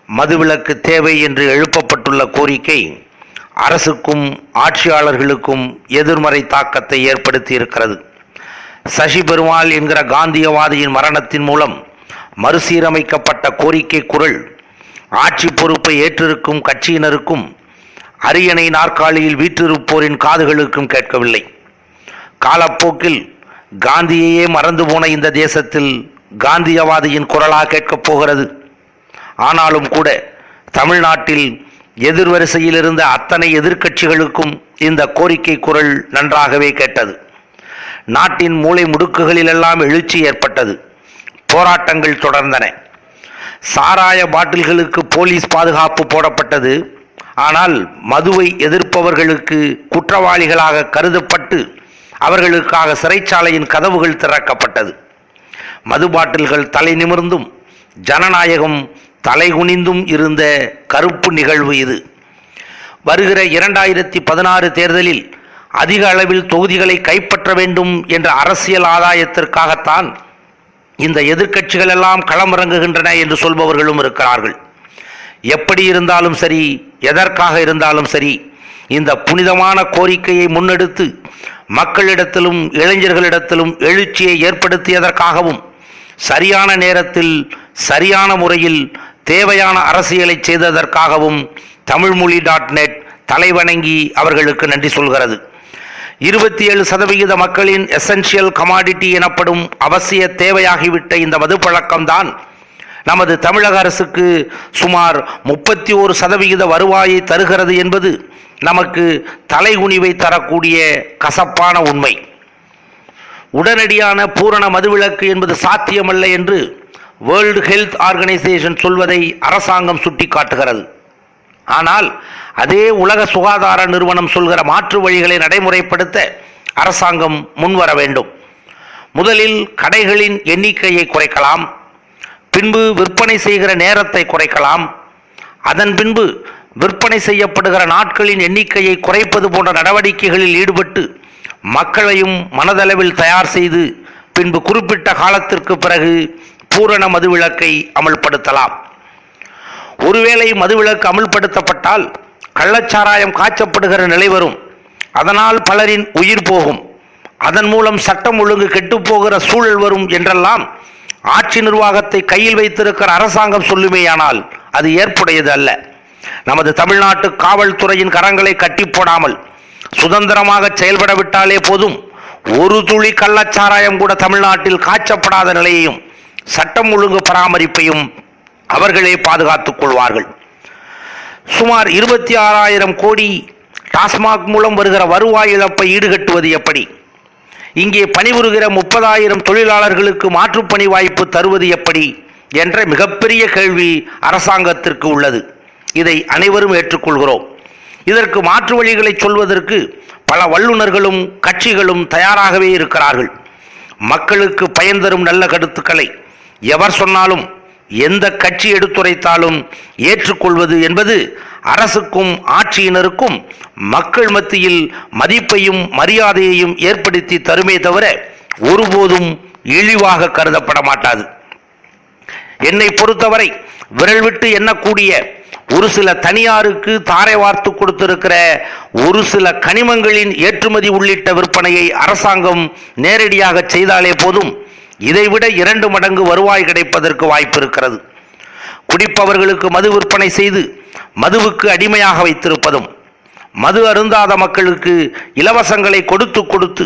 மதுவிலக்கு தேவை என்று எழுப்பப்பட்டுள்ள கோரிக்கை அரசுக்கும் ஆட்சியாளர்களுக்கும் எதிர்மறை தாக்கத்தை ஏற்படுத்தி இருக்கிறது. சசி பெருமாள் என்கிற காந்தியவாதியின் மரணத்தின் மூலம் மறுசீரமைக்கப்பட்ட கோரிக்கை குரல் ஆட்சி பொறுப்பை ஏற்றிருக்கும் கட்சியினருக்கும் அரியணை நாற்காலியில் வீற்றிருப்போரின் காதுகளுக்கும் கேட்கவில்லை. காலப்போக்கில் காந்தியையே மறந்து போன இந்த தேசத்தில் காந்தியவாதியின் குரலாக கேட்கப் போகிறது. ஆனாலும் கூட தமிழ்நாட்டில் எதிர்வரிசையில் இருந்த அத்தனை எதிர்க்கட்சிகளுக்கும் இந்த கோரிக்கை குரல் நன்றாகவே கேட்டது. நாட்டின் மூலை முடுக்குகளிலெல்லாம் எழுச்சி ஏற்பட்டது. போராட்டங்கள் தொடர்ந்தன. சாராய பாட்டில்களுக்கு போலீஸ் பாதுகாப்பு போடப்பட்டது. ஆனால் மதுவை எதிர்ப்பவர்களுக்கு குற்றவாளிகளாக கருதப்பட்டு அவர்களுக்காக சிறைச்சாலையின் கதவுகள் திறக்கப்பட்டது. மது பாட்டில்கள் தலை நிமிர்ந்தும் ஜனநாயகம் தலைகுனிந்தும் இருந்த கருப்பு நிகழ்வு இது. வருகிற 2016 தேர்தலில் அதிக அளவில் தொகுதிகளை கைப்பற்ற வேண்டும் என்ற அரசியல் ஆதாயத்திற்காகத்தான் இந்த எதிர்க்கட்சிகள் எல்லாம் களமிறங்குகின்றன என்று சொல்பவர்களும் இருக்கிறார்கள். எப்படி இருந்தாலும் சரி, எதற்காக இருந்தாலும் சரி, இந்த புனிதமான கோரிக்கையை முன்னெடுத்து மக்களிடத்திலும் இளைஞர்களிடத்திலும் எழுச்சியை ஏற்படுத்தியதற்காகவும் சரியான நேரத்தில் சரியான முறையில் தேவையான அரசியலை செய்ததற்காகவும் தமிழ்மொழி.net தலைவணங்கி அவர்களுக்கு நன்றி சொல்கிறது. 27% மக்களின் எசென்ஷியல் கமாடிட்டி எனப்படும் அவசிய தேவையாகிவிட்ட இந்த மது பழக்கம்தான் நமது தமிழக அரசுக்கு சுமார் 31% வருவாயை தருகிறது என்பது நமக்கு தலைகுனிவை தரக்கூடிய கசப்பான உண்மை. உடனடியான பூரண மதுவிலக்கு என்பது சாத்தியமல்ல என்று வேர்ல்டு ஹெல்த் ஆர்கனைசேஷன் சொல்வதை அரசாங்கம் சுட்டிக்காட்டுகிறது. ஆனால் அதே உலக சுகாதார நிறுவனம் சொல்கிற மாற்று வழிகளை நடைமுறைப்படுத்த அரசாங்கம் முன்வர வேண்டும். முதலில் கடைகளின் எண்ணிக்கையை குறைக்கலாம், பின்பு விற்பனை செய்கிற நேரத்தை குறைக்கலாம், அதன் பின்பு விற்பனை செய்யப்படுகிற நாட்களின் எண்ணிக்கையை குறைப்பது போன்ற நடவடிக்கைகளில் ஈடுபட்டு மக்களையும் மனதளவில் தயார் செய்து பின்பு குறிப்பிட்ட காலத்திற்கு பிறகு பூரண மதுவிலக்கை அமல்படுத்தலாம். ஒருவேளை மதுவிலக்கு அமல்படுத்தப்பட்டால் கள்ளச்சாராயம் காய்ச்சப்படுகிற நிலை வரும். அதனால் பலரின் உயிர் போகும். அதன் மூலம் சட்டம் ஒழுங்கு கெட்டுப்போகிற சூழல் வரும் என்றெல்லாம் ஆட்சி நிர்வாகத்தை கையில் வைத்திருக்கிற அரசாங்கம் சொல்லுமேயானால் அது ஏற்புடையது அல்ல. நமது தமிழ்நாட்டு காவல்துறையின் கரங்களை கட்டி போடாமல் சுதந்திரமாக செயல்பட விட்டாலே போதும். ஒரு துளி கள்ளச்சாராயம் கூட தமிழ்நாட்டில் காய்ச்சப்படாத நிலையையும் சட்டம் ஒழுங்கு பராமரிப்பையும் அவர்களே பாதுகாத்துக் கொள்வார்கள். சுமார் 26,000 கோடி டாஸ்மாக் மூலம் வருகிற வருவாய் இழப்பை ஈடுகட்டுவது எப்படி? இங்கே பணிபுரிகிற 30,000 தொழிலாளர்களுக்கு மாற்றுப்பணி வாய்ப்பு தருவது எப்படி என்ற மிகப்பெரிய கேள்வி அரசாங்கத்திற்கு உள்ளது. இதை அனைவரும் ஏற்றுக்கொள்கிறோம். இதற்கு மாற்று வழிகளை சொல்வதற்கு பல வல்லுநர்களும் கட்சிகளும் தயாராகவே இருக்கிறார்கள். மக்களுக்கு பயன் தரும் நல்ல கருத்துக்களை எவர் சொன்னாலும் எந்த கட்சி எடுத்துரைத்தாலும் ஏற்றுக்கொள்வது என்பது அரசுக்கும் ஆட்சியினருக்கும் மக்கள் மத்தியில் மதிப்பையும் மரியாதையையும் ஏற்படுத்தி தருமே தவிர ஒருபோதும் இழிவாக கருதப்பட மாட்டாது. என்னை பொறுத்தவரை விரல் விட்டு எண்ணக்கூடிய ஒரு சில தனியாருக்கு தாரை வார்த்து கொடுத்திருக்கிற ஒரு சில கனிமங்களின் ஏற்றுமதி உள்ளிட்ட விற்பனையை அரசாங்கம் நேரடியாக செய்தாலே போதும். இதைவிட 2 மடங்கு வருவாய் கிடைப்பதற்கு வாய்ப்பு இருக்கிறது. குடிப்பவர்களுக்கு மது விற்பனை செய்து மதுவுக்கு அடிமையாக வைத்திருப்பதும், மது அருந்தாத மக்களுக்கு இலவசங்களை கொடுத்து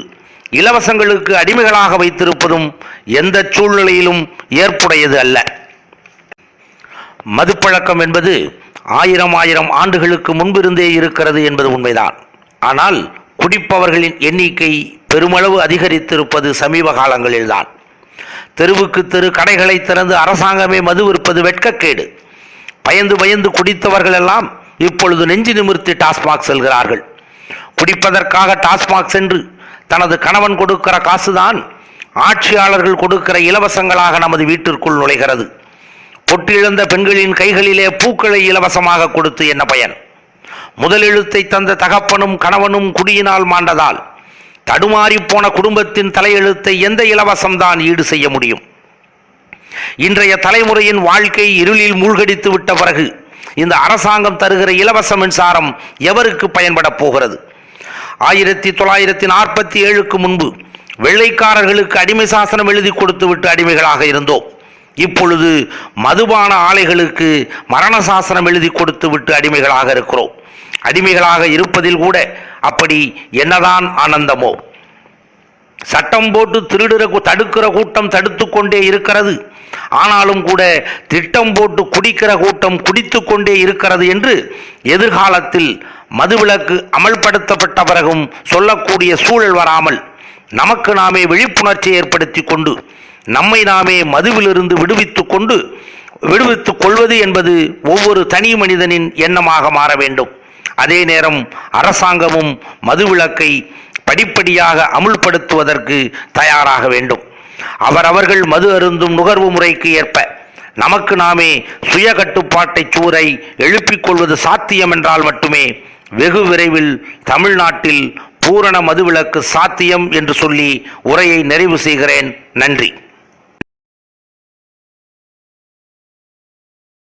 இலவசங்களுக்கு அடிமைகளாக வைத்திருப்பதும் எந்த சூழ்நிலையிலும் ஏற்புடையது அல்ல. மதுப்பழக்கம் என்பது 1000 ஆண்டுகளுக்கு முன்பிருந்தே இருக்கிறது என்பது உண்மைதான். ஆனால் குடிப்பவர்களின் எண்ணிக்கை பெருமளவு அதிகரித்திருப்பது சமீப காலங்களில்தான். தெருவுக்கு தெரு கடைகளை திறந்து அரசாங்கமே மது விற்பது வெட்கக்கேடு. பயந்து குடித்தவர்கள் எல்லாம் இப்பொழுது நெஞ்சு நிமிர்த்தி டாஸ்மாக் செல்கிறார்கள். குடிப்பதற்காக டாஸ்மாக் சென்று தனது கணவன் கொடுக்கிற காசுதான் ஆட்சியாளர்கள் கொடுக்கிற இலவசங்களாக நமது வீட்டிற்குள் நுழைகிறது. பொட்டிழந்த பெண்களின் கைகளிலே பூக்களை இலவசமாக கொடுத்து என்ன பயன்? முதலெழுத்தை தந்த தகப்பனும் கணவனும் குடியினால் மாண்டதால் தடுமாறி போன குடும்பத்தின் தலையெழுத்தை எந்த இலவசம்தான் ஈடு செய்ய முடியும்? இன்றைய தலைமுறையின் வாழ்க்கை இருளில் மூழ்கடித்து விட்ட பிறகு இந்த அரசாங்கம் தருகிற இலவச மின்சாரம் எவருக்கு பயன்பட போகிறது? 1947க்கு முன்பு வெள்ளைக்காரர்களுக்கு அடிமை சாசனம் எழுதி கொடுத்து விட்டு அடிமைகளாக இருந்தோம். இப்பொழுது மதுபான ஆலைகளுக்கு மரண சாசனம் எழுதி கொடுத்து விட்டு அடிமைகளாக இருக்கிறோம். அடிமைகளாக இருப்பதில் கூட அப்படி என்னதான் ஆனந்தமோ! சட்டம் போட்டு தடுக்கிற கூட்டம் தடுத்து கொண்டே இருக்கிறது. ஆனாலும் கூட திட்டம் போட்டு குடிக்கிற கூட்டம் குடித்து கொண்டே இருக்கிறது என்று எதிர்காலத்தில் மதுவிலக்கு அமல்படுத்தப்பட்ட பிறகும் சொல்லக்கூடிய சூழல் வராமல் நமக்கு நாமே விழிப்புணர்ச்சி ஏற்படுத்தி கொண்டு நம்மை நாமே மதுவிலிருந்து விடுவித்துக் கொள்வது என்பது ஒவ்வொரு தனி மனிதனின் எண்ணமாக மாற வேண்டும். அதே நேரம் அரசாங்கமும் மதுவிலக்கை படிப்படியாக அமுல்படுத்துவதற்கு தயாராக வேண்டும். அவரவர்கள் மது அருந்தும் நுகர்வு முறைக்கு ஏற்ப நமக்கு நாமே சுய கட்டுப்பாட்டை சூறை எழுப்பிக் கொள்வது சாத்தியம் என்றால் மட்டுமே வெகு விரைவில் தமிழ்நாட்டில் பூரண மதுவிலக்கு சாத்தியம் என்று சொல்லி உரையை நிறைவு செய்கிறேன். நன்றி.